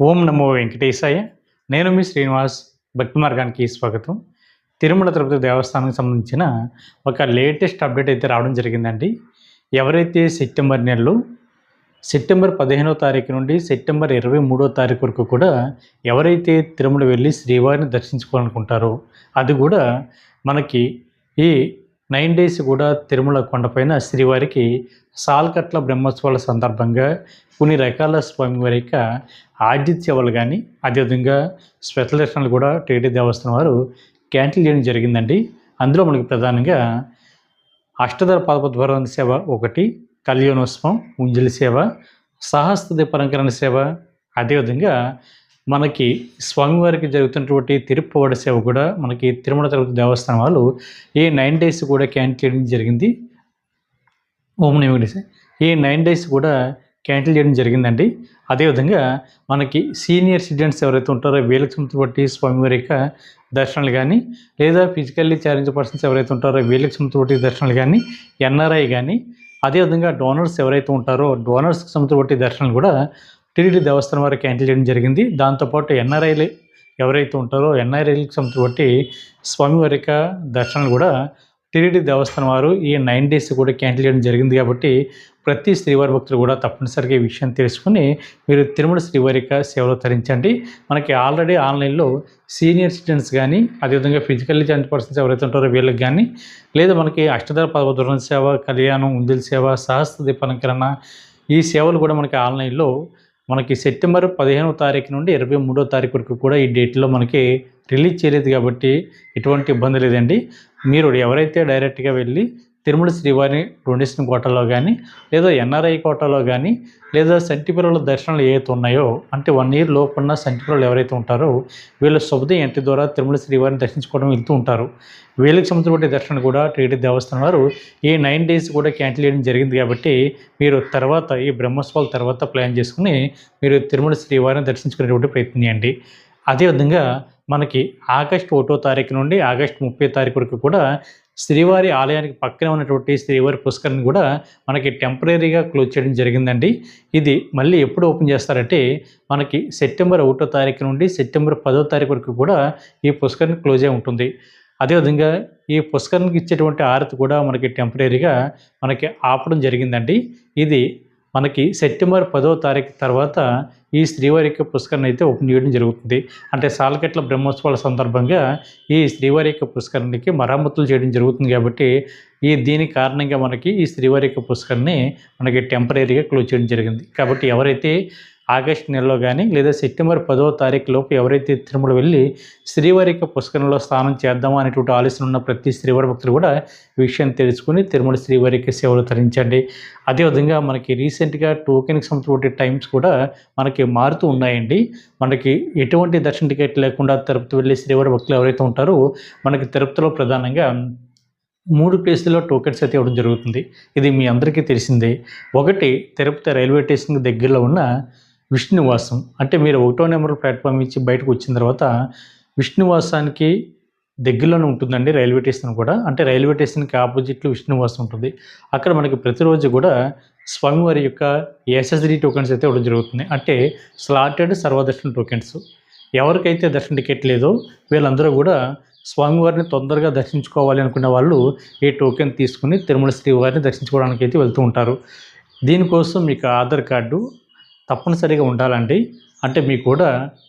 ఓం నమో వెంకటేశాయ. నేను మీ శ్రీనివాస్. భక్తి మార్గానికి స్వాగతం. తిరుమల తిరుపతి దేవస్థానానికి సంబంధించిన ఒక లేటెస్ట్ అప్డేట్ అయితే రావడం జరిగిందండి. ఎవరైతే సెప్టెంబర్ నెలలో సెప్టెంబర్ 15వ తారీఖు నుండి సెప్టెంబర్ 23వ తారీఖు వరకు కూడా ఎవరైతే తిరుమల వెళ్ళి శ్రీవారిని దర్శించుకోవాలనుకుంటారో అది కూడా మనకి ఈ 9 డేస్ కూడా తిరుమల కొండపైన శ్రీవారికి సాలకట్ల బ్రహ్మోత్సవాల సందర్భంగా కొన్ని రకాల స్వామివారి యొక్క ఆతిథ్య సేవలు కానీ అదేవిధంగా స్పెషల్ దర్శనాలు కూడా టీటీ దేవస్థానం వారు క్యాన్సిల్ చేయడం జరిగిందండి. అందులో మనకి ప్రధానంగా అష్టదళ పాదపద్మనాభ సేవ ఒకటి, కళ్యాణోత్సవం, ఉంజలి సేవ, సహస్ర దీపాలంకరణ సేవ, అదేవిధంగా మనకి స్వామివారికి జరుగుతున్నటువంటి తిరుప్పవడ సేవ కూడా మనకి తిరుమల తిరుపతి దేవస్థానం వాళ్ళు ఈ 9 డేస్ కూడా క్యాన్సిల్ చేయడం జరిగింది. ఓం నమో వెంకటేశాయ. ఈ 9 డేస్ కూడా క్యాన్సిల్ చేయడం జరిగిందండి. అదేవిధంగా మనకి సీనియర్ సిటిజన్స్ ఎవరైతే ఉంటారో వీళ్ళకి సంబంధించి స్వామివారి యొక్క దర్శనాలు కానీ లేదా ఫిజికల్లీ ఛాలెంజ్ పర్సన్స్ ఎవరైతే ఉంటారో వీళ్ళకి సంబంధించి దర్శనాలు కానీ ఎన్ఆర్ఐ కానీ అదేవిధంగా డోనర్స్ ఎవరైతే ఉంటారో డోనర్స్కి సంబంధించి దర్శనాలు కూడా టీటీడీ దేవస్థానం వారు క్యాన్సిల్ చేయడం జరిగింది. దాంతోపాటు ఎన్ఆర్ఐలు ఎవరైతే ఉంటారో ఎన్ఆర్ఐలకు సంబంధించి స్వామివారి యొక్క దర్శనాలు కూడా టీటీడీ దేవస్థానం వారు ఈ 9 డేస్ కూడా క్యాన్సిల్ చేయడం జరిగింది. కాబట్టి ప్రతి శ్రీవారి భక్తులు కూడా తప్పనిసరిగా ఈ విషయం తెలుసుకుని మీరు తిరుమల శ్రీవారి యొక్క సేవలు తరించండి. మనకి ఆల్రెడీ ఆన్లైన్లో సీనియర్ సిటిజన్స్ కానీ అదేవిధంగా ఫిజికల్లీ ఛాలెంజ్ పర్సన్స్ ఎవరైతే ఉంటారో వీళ్ళకి కానీ లేదా మనకి అష్టదళ పాదపద్మనాభ సేవ, కళ్యాణం, ఉంజలి సేవ, సహస్ర దీపాలంకరణ ఈ సేవలు కూడా మనకి ఆన్లైన్లో మనకి సెప్టెంబర్ 15వ తారీఖు నుండి 23వ తారీఖు వరకు కూడా ఈ డేట్లో మనకి రిలీజ్ చేయలేదు. కాబట్టి ఎటువంటి ఇబ్బంది లేదండి. మీరు ఎవరైతే డైరెక్ట్గా వెళ్ళి తిరుమల శ్రీవారి డొనేషన్ కోటాలో కానీ లేదా ఎన్ఆర్ఐ కోటాలో కానీ లేదా సంటిపిల్లల దర్శనాలు ఏవైతే ఉన్నాయో అంటే 1 ఇయర్ లోపు ఉన్న సంటిపిల్లలు ఎవరైతే ఉంటారో వీళ్ళ శుభోదయం ఎంట్రీ ద్వారా తిరుమల శ్రీవారిని దర్శించుకోవడం వెళ్తూ ఉంటారు. వీళ్ళకి సంబంధించిన దర్శనం కూడా టీటీ దేవస్థానం వారు ఈ 9 డేస్ కూడా క్యాన్సిల్ చేయడం జరిగింది. కాబట్టి మీరు తర్వాత ఈ బ్రహ్మోత్సవాల తర్వాత ప్లాన్ చేసుకుని మీరు తిరుమల శ్రీవారిని దర్శించుకునేటువంటి ప్రయత్నం చేయండి. అదేవిధంగా మనకి ఆగస్టు 1వ తారీఖు నుండి ఆగస్టు 30వ తారీఖు వరకు కూడా శ్రీవారి ఆలయానికి పక్కనే ఉన్నటువంటి శ్రీవారి పుష్కరిని కూడా మనకి టెంపరీగా క్లోజ్ చేయడం జరిగిందండి. ఇది మళ్ళీ ఎప్పుడు ఓపెన్ చేస్తారంటే మనకి సెప్టెంబర్ 1వ తారీఖు నుండి సెప్టెంబర్ 10వ తారీఖు వరకు కూడా ఈ పుష్కరిని క్లోజ్ అయి ఉంటుంది. అదేవిధంగా ఈ పుష్కరినికి ఇచ్చేటువంటి హారతి కూడా మనకి టెంపరీగా మనకి ఆపడం జరిగిందండి. ఇది మనకి సెప్టెంబర్ 10వ తారీఖు తర్వాత ఈ శ్రీవారి యొక్క పుష్కరిని అయితే ఓపెన్ చేయడం జరుగుతుంది. అంటే సాలకట్ల బ్రహ్మోత్సవాల సందర్భంగా ఈ శ్రీవారి యొక్క పుష్కరిణికి మరమ్మతులు చేయడం జరుగుతుంది. కాబట్టి దీని కారణంగా మనకి ఈ శ్రీవారి యొక్క పుష్కరిని మనకి టెంపరీగా క్లోజ్ చేయడం జరిగింది. కాబట్టి ఎవరైతే ఆగస్టు నెలలో కానీ లేదా సెప్టెంబర్ 10వ తారీఖు లోపు ఎవరైతే తిరుమల వెళ్ళి శ్రీవారి యొక్క పుష్కరంలో స్నానం చేద్దామా అనేటువంటి ఆలోచన ఉన్న ప్రతి శ్రీవారి భక్తులు కూడా ఈ విషయం తెలుసుకుని తిరుమల శ్రీవారి యొక్క సేవలు తరించండి. అదేవిధంగా మనకి రీసెంట్గా టోకెన్కి సంబంధించిన టైమ్స్ కూడా మనకి మారుతూ ఉన్నాయండి. మనకి ఎటువంటి దర్శన టికెట్ లేకుండా తిరుపతి వెళ్ళి శ్రీవారి భక్తులు ఎవరైతే ఉంటారో మనకి తిరుపతిలో ప్రధానంగా 3 ప్లేసుల్లో టోకెన్స్ అయితే ఇవ్వడం జరుగుతుంది. ఇది మీ అందరికీ తెలిసిందే. ఒకటి తిరుపతి రైల్వే స్టేషన్కి దగ్గరలో ఉన్న విష్ణునివాసం, అంటే మీరు 1వ నెంబర్ ప్లాట్ఫామ్ ఇచ్చి బయటకు వచ్చిన తర్వాత విష్ణునివాసానికి దగ్గరలోనే ఉంటుందండి రైల్వే స్టేషన్ కూడా. అంటే రైల్వే స్టేషన్కి ఆపోజిట్లో విష్ణునివాసం ఉంటుంది. అక్కడ మనకి ప్రతిరోజు కూడా స్వామివారి యొక్క ఎస్ఎస్డి టోకెన్స్ అయితే ఇవ్వడం జరుగుతుంది. అంటే స్లాటెడ్ సర్వదర్శన టోకెన్స్. ఎవరికైతే దర్శన టికెట్ లేదో వీళ్ళందరూ కూడా స్వామివారిని తొందరగా దర్శించుకోవాలి అనుకున్న వాళ్ళు ఈ టోకెన్ తీసుకుని తిరుమల శ్రీవారిని దర్శించుకోవడానికి అయితే వెళ్తూ ఉంటారు. దీనికోసం మీకు ఆధార్ కార్డు తప్పనిసరిగా ఉండాలండి. అంటే మీకు కూడా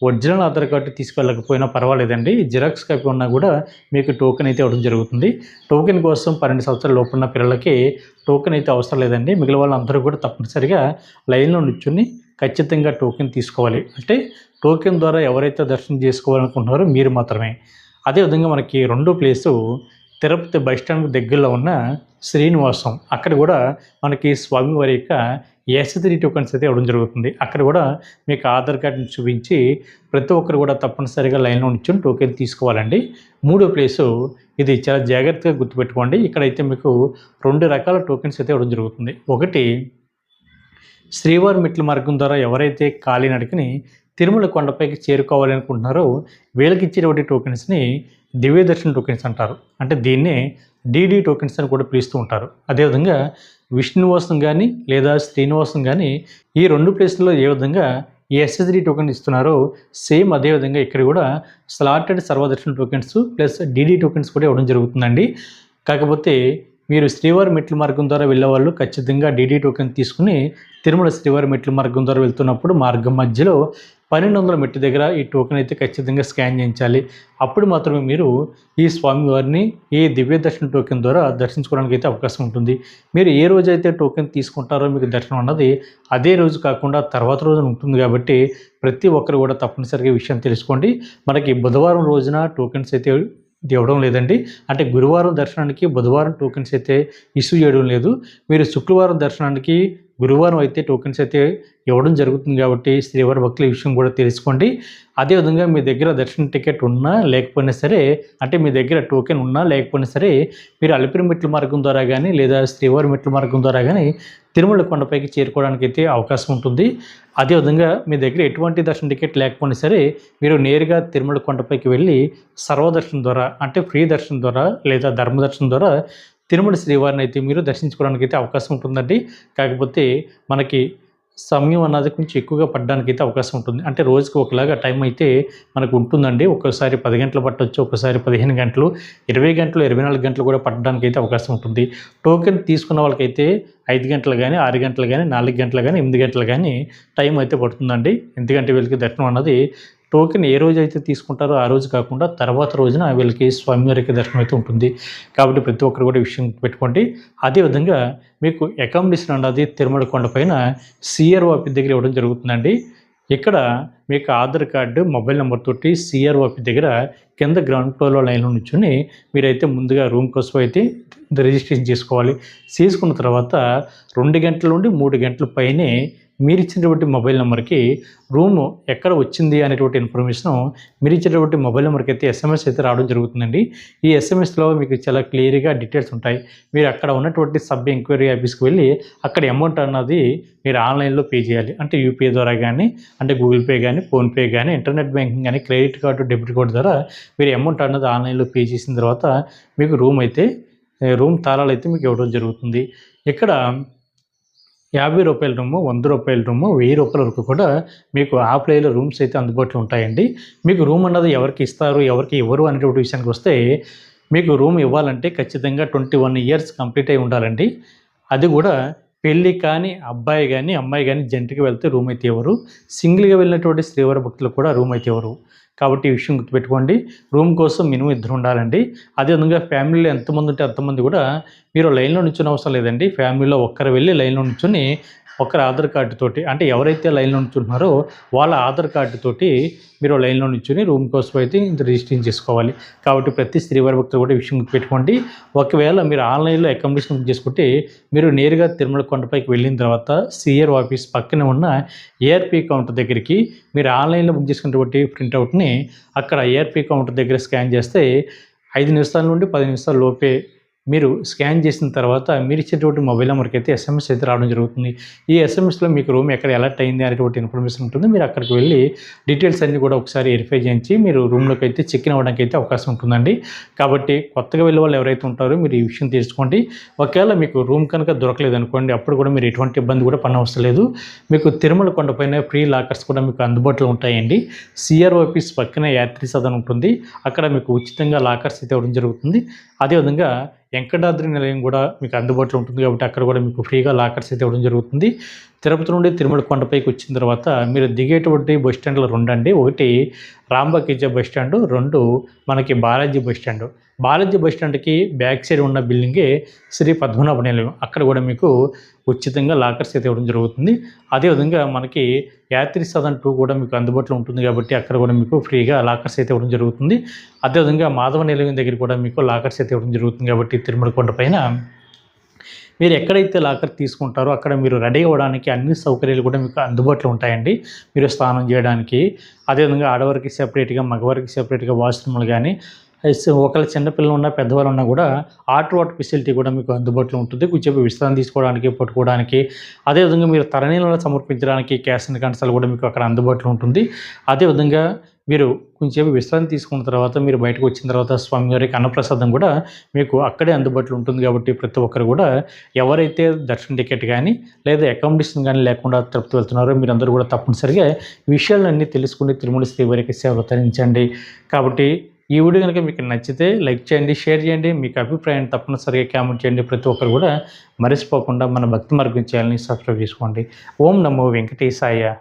ఒరిజినల్ ఆధార్ కార్డు తీసుకెళ్ళకపోయినా పర్వాలేదండి, జిరాక్స్ కాపీ ఉన్నా కూడా మీకు టోకెన్ అయితే ఇవ్వడం జరుగుతుంది. టోకెన్ కోసం 12 సంవత్సరాల లోపు ఉన్న పిల్లలకి టోకెన్ అయితే అవసరం లేదండి. మిగిలిన వాళ్ళందరూ కూడా తప్పనిసరిగా లైన్లో నిల్చుని ఖచ్చితంగా టోకెన్ తీసుకోవాలి. అంటే టోకెన్ ద్వారా ఎవరైతే దర్శనం చేసుకోవాలనుకుంటున్నారో మీరు మాత్రమే. అదేవిధంగా మనకి 2వ ప్లేసు తిరుపతి బస్టాండ్కి దగ్గరలో ఉన్న శ్రీనివాసం. అక్కడ కూడా మనకి స్వామివారి యొక్క ఎస్ఎస్డి టోకెన్స్ అయితే ఇవ్వడం జరుగుతుంది. అక్కడ కూడా మీకు ఆధార్ కార్డుని చూపించి ప్రతి ఒక్కరు కూడా తప్పనిసరిగా లైన్లో నిల్చొని టోకెన్ తీసుకోవాలండి. 3వ ప్లేసు ఇది చాలా జాగ్రత్తగా గుర్తుపెట్టుకోండి. ఇక్కడైతే మీకు 2 రకాల టోకెన్స్ అయితే ఇవ్వడం జరుగుతుంది. ఒకటి శ్రీవారి మెట్ల మార్గం ద్వారా ఎవరైతే కాలినడకని తిరుమల కొండపైకి చేరుకోవాలి అనుకుంటున్నారో వీళ్ళకి ఇచ్చేటువంటి టోకెన్స్ని దివ్య దర్శన టోకెన్స్ అంటారు. అంటే దీన్నే డీడీ టోకెన్స్ అని కూడా పిలుస్తూ ఉంటారు. అదేవిధంగా విష్ణునివాసం కానీ లేదా శ్రీనివాసం కానీ ఈ 2 ప్లేసుల్లో ఏ విధంగా ఈ ఎస్ఎస్డి టోకెన్ ఇస్తున్నారో సేమ్ అదేవిధంగా ఇక్కడ కూడా స్లాటెడ్ సర్వదర్శన టోకెన్స్ ప్లస్ డీడీ టోకెన్స్ కూడా ఇవ్వడం జరుగుతుందండి. కాకపోతే మీరు శ్రీవారి మెట్ల మార్గం ద్వారా వెళ్ళేవాళ్ళు ఖచ్చితంగా డీడీ టోకెన్ తీసుకుని తిరుమల శ్రీవారి మెట్ల మార్గం ద్వారా వెళ్తున్నప్పుడు మార్గం మధ్యలో 1200 మెట్టు దగ్గర ఈ టోకెన్ అయితే ఖచ్చితంగా స్కాన్ చేయించాలి. అప్పుడు మాత్రమే మీరు ఈ స్వామివారిని ఈ దివ్య దర్శన టోకెన్ ద్వారా దర్శించుకోవడానికి అయితే అవకాశం ఉంటుంది. మీరు ఏ రోజైతే టోకెన్ తీసుకుంటారో మీకు దర్శనం అన్నది అదే రోజు కాకుండా తర్వాత రోజున ఉంటుంది కాబట్టి ప్రతి ఒక్కరు కూడా తప్పనిసరిగా ఈ విషయం తెలుసుకోండి. మనకి బుధవారం రోజున టోకెన్స్ అయితే ఇవ్వడం లేదండి. అంటే గురువారం దర్శనానికి బుధవారం టోకెన్స్ అయితే ఇష్యూ చేయడం లేదు. మీరు శుక్రవారం దర్శనానికి గురువారం అయితే టోకెన్స్ అయితే ఇవ్వడం జరుగుతుంది కాబట్టి శ్రీవారి భక్తుల విషయం కూడా తెలుసుకోండి. అదేవిధంగా మీ దగ్గర దర్శన టికెట్ ఉన్నా లేకపోయినా సరే, అంటే మీ దగ్గర టోకెన్ ఉన్నా లేకపోయినా సరే, మీరు అలిపిరి మెట్ల మార్గం ద్వారా కానీ లేదా శ్రీవారి మెట్ల మార్గం ద్వారా కానీ తిరుమల కొండపైకి చేరుకోవడానికి అయితే అవకాశం ఉంటుంది. అదేవిధంగా మీ దగ్గర ఎటువంటి దర్శన టికెట్ లేకపోయినా సరే మీరు నేరుగా తిరుమల కొండపైకి వెళ్ళి సర్వదర్శనం ద్వారా, అంటే ఫ్రీ దర్శనం ద్వారా లేదా ధర్మదర్శనం ద్వారా తిరుమల శ్రీవారిని అయితే మీరు దర్శించుకోవడానికి అయితే అవకాశం ఉంటుందండి. కాకపోతే మనకి సమయం అన్నది కొంచెం ఎక్కువగా పడడానికి అయితే అవకాశం ఉంటుంది. అంటే రోజుకి ఒకలాగా టైం అయితే మనకు ఉంటుందండి. ఒక్కోసారి 10 గంటలు పట్టొచ్చు, ఒక్కోసారి 15 గంటలు, 20 గంటలు, 24 గంటలు కూడా పట్టడానికి అయితే అవకాశం ఉంటుంది. టోకెన్ తీసుకున్న వాళ్ళకైతే 5 గంటలు కానీ, 6 గంటలు కానీ, 4 గంటలు కానీ, 8 గంటలు కానీ టైం అయితే పడుతుందండి. ఎందుకంటే వీళ్ళకి దర్శనం అన్నది టోకెన్ ఏ రోజు అయితే తీసుకుంటారో ఆ రోజు కాకుండా తర్వాత రోజున వీళ్ళకి స్వామివారికి దర్శనం అయితే ఉంటుంది. కాబట్టి ప్రతి ఒక్కరు కూడా ఈ విషయం పెట్టుకోండి. అదేవిధంగా మీకు అకామిడేషన్ అన్నది తిరుమల కొండపైన సిఆర్ఓ ఆఫీస్ దగ్గర ఇవ్వడం జరుగుతుందండి. ఇక్కడ మీకు ఆధార్ కార్డు, మొబైల్ నెంబర్ తోటి సిఆర్ఓ ఆఫీస్ దగ్గర కింద గ్రౌండ్ ఫ్లోర్లో లైన్లో నుంచుని మీరైతే ముందుగా రూమ్ కోసం అయితే రిజిస్ట్రేషన్ చేసుకోవాలి. చేసుకున్న తర్వాత 2 గంటల నుండి 3 గంటల పైనే మీరు ఇచ్చినటువంటి మొబైల్ నెంబర్కి రూము ఎక్కడ వచ్చింది అనేటువంటి ఇన్ఫర్మేషను మీరు ఇచ్చినటువంటి మొబైల్ నెంబర్కి అయితే ఎస్ఎంఎస్ అయితే రావడం జరుగుతుందండి. ఈ ఎస్ఎంఎస్లో మీకు చాలా క్లియర్గా డీటెయిల్స్ ఉంటాయి. మీరు అక్కడ ఉన్నటువంటి సబ్ ఎంక్వైరీ ఆఫీస్కి వెళ్ళి అక్కడ అమౌంట్ అన్నది మీరు ఆన్లైన్లో పే చేయాలి. అంటే యూపీఐ ద్వారా కానీ, అంటే గూగుల్ పే కానీ, ఫోన్పే కానీ, ఇంటర్నెట్ బ్యాంకింగ్ కానీ, క్రెడిట్ కార్డు, డెబిట్ కార్డు ద్వారా మీరు అమౌంట్ అన్నది ఆన్లైన్లో పే చేసిన తర్వాత మీకు రూమ్ తాళాలు అయితే మీకు ఇవ్వడం జరుగుతుంది. ఇక్కడ ₹50 రూము, ₹100 రూము, ₹1000 వరకు కూడా మీకు ఆఫ్లైన్లో రూమ్స్ అయితే అందుబాటులో ఉంటాయండి. మీకు రూమ్ అన్నది ఎవరికి ఇస్తారు, ఎవరికి ఇవ్వరు అనేటువంటి విషయానికి వస్తే, మీకు రూమ్ ఇవ్వాలంటే ఖచ్చితంగా 21 ఇయర్స్ కంప్లీట్ అయి ఉండాలండి. అది కూడా పెళ్ళి కానీ అబ్బాయి కానీ అమ్మాయి కానీ జంటకి వెళ్తే రూమ్ అయితే ఇవ్వరు. సింగిల్గా వెళ్ళినటువంటి శ్రీవారి భక్తులకు కూడా రూమ్ అయితే ఇవ్వరు. కాబట్టి ఈ విషయం గుర్తుపెట్టుకోండి. రూమ్ కోసం మినిమం 2 ఉండాలండి. అదేవిధంగా ఫ్యామిలీలో ఎంతమంది ఉంటే అంతమంది కూడా మీరు లైన్లో నిల్చొని అవసరం లేదండి. ఫ్యామిలీలో ఒక్కరు వెళ్ళి లైన్లో నిల్చొని ఒకరి ఆధార్ కార్డు తోటి, అంటే ఎవరైతే లైన్లో నిల్చుంటున్నారో వాళ్ళ ఆధార్ కార్డు తోటి మీరు లైన్లో నిల్చొని రూమ్ కోసం అయితే రిజిస్ట్రేషన్ చేసుకోవాలి. కాబట్టి ప్రతి శ్రీవారి భక్తులు కూడా ఈ విషయం గుర్తుపెట్టుకోండి. ఒకవేళ మీరు ఆన్లైన్లో అకామిడేషన్ బుక్ చేసుకుంటే మీరు నేరుగా తిరుమల కొండపైకి వెళ్ళిన తర్వాత సిఆర్ఓ ఆఫీస్ పక్కనే ఉన్న ఏఆర్పీ కౌంటర్ దగ్గరికి మీరు ఆన్లైన్లో బుక్ చేసుకున్నటువంటి ప్రింట్అవుట్ని అక్కడ ఏఆర్పీ కౌంటర్ దగ్గర స్కాన్ చేస్తే 5 నిమిషాల నుండి 10 నిమిషాల లోపే మీరు స్కాన్ చేసిన తర్వాత మీరు ఇచ్చేటువంటి మొబైల్ నెంబర్కి అయితే ఎస్ఎంఎస్ అయితే రావడం జరుగుతుంది. ఈ ఎస్ఎంఎస్లో మీకు రూమ్ ఎక్కడ అలర్ట్ అయింది అనేటువంటి ఇన్ఫర్మేషన్ ఉంటుంది. మీరు అక్కడికి వెళ్ళి డీటెయిల్స్ అన్నీ కూడా ఒకసారి వెరిఫై చేయించి మీరు రూమ్లోకి అయితే చెక్ ఇన్ అవ్వడానికి అయితే అవకాశం ఉంటుందండి. కాబట్టి కొత్తగా వెళ్ళే వాళ్ళు ఎవరైతే ఉంటారో మీరు ఈ విషయం తెలుసుకోండి. ఒకవేళ మీకు రూమ్ కనుక దొరకలేదు అనుకోండి, అప్పుడు కూడా మీరు ఎటువంటి ఇబ్బంది కూడా పడనవసరం లేదు. మీకు తిరుమల కొండపైన ఫ్రీ లాకర్స్ కూడా మీకు అందుబాటులో ఉంటాయండి. సిఆర్ఓ ఆఫీస్ పక్కనే యాత్రి సదన్ ఉంటుంది. అక్కడ మీకు ఉచితంగా లాకర్స్ అయితే ఇవ్వడం జరుగుతుంది. అదేవిధంగా వెంకటాద్రి నిలయం కూడా మీకు అందుబాటులో ఉంటుంది కాబట్టి అక్కడ కూడా మీకు ఫ్రీగా లాకర్స్ అయితే ఇవ్వడం జరుగుతుంది. తిరుపతి నుండి తిరుమల కొండపైకి వచ్చిన తర్వాత మీరు దిగేటువంటి బస్ స్టాండ్లు 2 అండి. ఒకటి రాంబకిజ బస్ స్టాండు, 2 మనకి Balaji bus stand. Balaji bus స్టాండ్కి బ్యాక్ సైడ్ ఉన్న బిల్డింగే శ్రీ పద్మనాభ నిలయం. అక్కడ కూడా మీకు ఉచితంగా లాకర్స్ అయితే ఇవ్వడం జరుగుతుంది. అదేవిధంగా మనకి యాత్రి సదన్ 2 కూడా మీకు అందుబాటులో ఉంటుంది కాబట్టి అక్కడ కూడా మీకు ఫ్రీగా లాకర్స్ అయితే ఇవ్వడం జరుగుతుంది. అదేవిధంగా మాధవ నిలయం దగ్గర కూడా మీకు లాకర్స్ అయితే ఇవ్వడం జరుగుతుంది కాబట్టి తిరుమల కొండపైన మీరు ఎక్కడైతే లాకర్ తీసుకుంటారో అక్కడ మీరు రెడీ అవ్వడానికి అన్ని సౌకర్యాలు కూడా మీకు అందుబాటులో ఉంటాయండి. మీరు స్నానం చేయడానికి, అదేవిధంగా ఆడవారికి సెపరేట్గా, మగవారికి సెపరేట్గా వాష్రూమ్లు కానీ, ఒకవేళ చిన్నపిల్లలు ఉన్నా, పెద్దవాళ్ళు ఉన్నా కూడా హాట్ వాటర్ ఫెసిలిటీ కూడా మీకు అందుబాటులో ఉంటుంది. కొంచెంసేపు విశ్రాంతి తీసుకోవడానికి, పడుకోవడానికి, అదేవిధంగా మీరు తలనీలను సమర్పించడానికి క్యాషన్ కంచాలు కూడా మీకు అక్కడ అందుబాటులో ఉంటుంది. అదేవిధంగా మీరు కొంచెంసేపు విశ్రాంతి తీసుకున్న తర్వాత మీరు బయటకు వచ్చిన తర్వాత స్వామివారికి అన్నప్రసాదం కూడా మీకు అక్కడే అందుబాటులో ఉంటుంది. కాబట్టి ప్రతి ఒక్కరు కూడా ఎవరైతే దర్శన టికెట్ కానీ లేదా అకామిడేషన్ కానీ లేకుండా తిరుపతి వెళ్తున్నారో మీరందరూ కూడా తప్పనిసరిగా ఈ విషయాలన్నీ తెలుసుకుని తిరుమల శ్రీవారికి సేవ తరించండి. కాబట్టి ఈ వీడియో కనుక మీకు నచ్చితే లైక్ చేయండి, షేర్ చేయండి, మీకు అభిప్రాయాన్ని తప్పనిసరిగా కామెంట్ చేయండి. ప్రతి ఒక్కరు కూడా మరిచిపోకుండా మన భక్తి మార్గం ఛానల్ని సబ్స్క్రైబ్ చేసుకోండి. ఓం నమో వెంకటేశాయ.